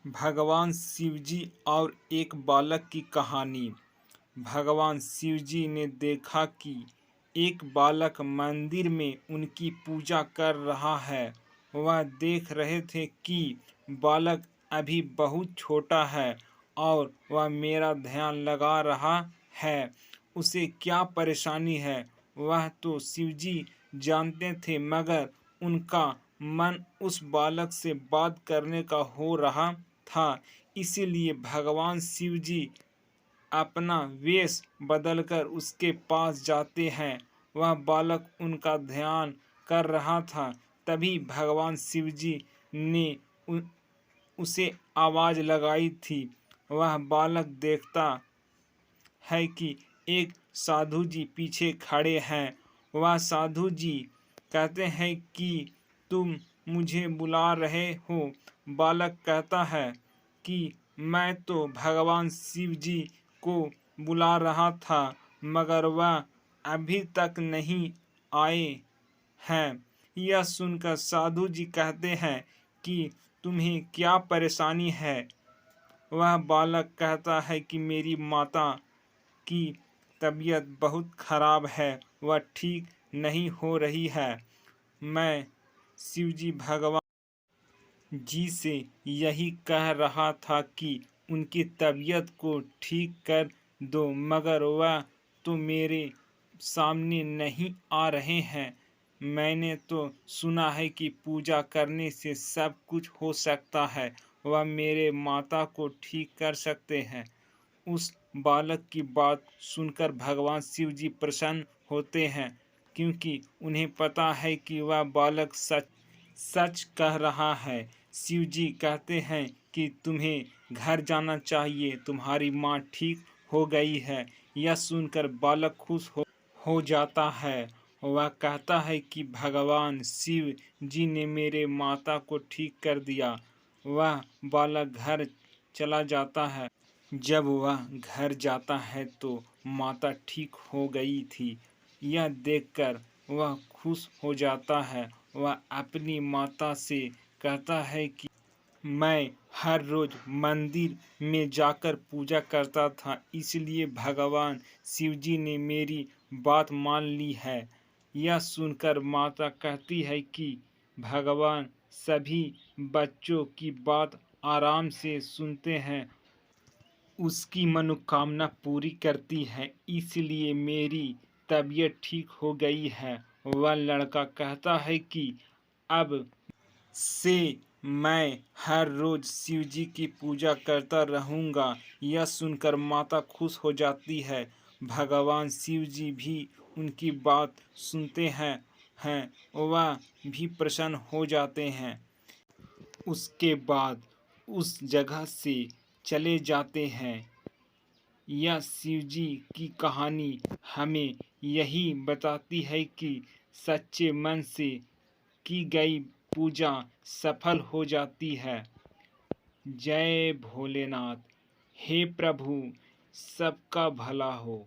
भगवान शिवजी और एक बालक की कहानी। भगवान शिवजी ने देखा कि एक बालक मंदिर में उनकी पूजा कर रहा है। वह देख रहे थे कि बालक अभी बहुत छोटा है और वह मेरा ध्यान लगा रहा है। उसे क्या परेशानी है वह तो शिवजी जानते थे, मगर उनका मन उस बालक से बात करने का हो रहा था। इसीलिए भगवान शिवजी अपना वेश बदलकर उसके पास जाते हैं। वह बालक उनका ध्यान कर रहा था। तभी भगवान शिवजी ने उसे आवाज़ लगाई थी। वह बालक देखता है कि एक साधु जी पीछे खड़े हैं। वह साधु जी कहते हैं कि तुम मुझे बुला रहे हो। बालक कहता है कि मैं तो भगवान शिव जी को बुला रहा था, मगर वह अभी तक नहीं आए हैं। यह सुनकर साधु जी कहते हैं कि तुम्हें क्या परेशानी है। वह बालक कहता है कि मेरी माता की तबीयत बहुत खराब है, वह ठीक नहीं हो रही है। मैं शिवजी भगवान जी से यही कह रहा था कि उनकी तबीयत को ठीक कर दो, मगर वह तो मेरे सामने नहीं आ रहे हैं। मैंने तो सुना है कि पूजा करने से सब कुछ हो सकता है, वह मेरे माता को ठीक कर सकते हैं। उस बालक की बात सुनकर भगवान शिव जी प्रसन्न होते हैं, क्योंकि उन्हें पता है कि वह बालक सच सच कह रहा है। शिव जी कहते हैं कि तुम्हें घर जाना चाहिए, तुम्हारी माँ ठीक हो गई है। यह सुनकर बालक खुश हो जाता है। वह कहता है कि भगवान शिव जी ने मेरे माता को ठीक कर दिया। वह बालक घर चला जाता है। जब वह घर जाता है तो माता ठीक हो गई थी। यह देखकर वह खुश हो जाता है। वह अपनी माता से कहता है कि मैं हर रोज मंदिर में जाकर पूजा करता था, इसलिए भगवान शिवजी ने मेरी बात मान ली है। यह सुनकर माता कहती है कि भगवान सभी बच्चों की बात आराम से सुनते हैं, उसकी मनोकामना पूरी करती है, इसलिए मेरी तबीयत ठीक हो गई है। वह लड़का कहता है कि अब से मैं हर रोज शिव जी की पूजा करता रहूँगा। यह सुनकर माता खुश हो जाती है। भगवान शिव जी भी उनकी बात सुनते हैं वह भी प्रसन्न हो जाते हैं। उसके बाद उस जगह से चले जाते हैं। यह शिवजी की कहानी हमें यही बताती है कि सच्चे मन से की गई पूजा सफल हो जाती है। जय भोलेनाथ। हे प्रभु, सबका भला हो।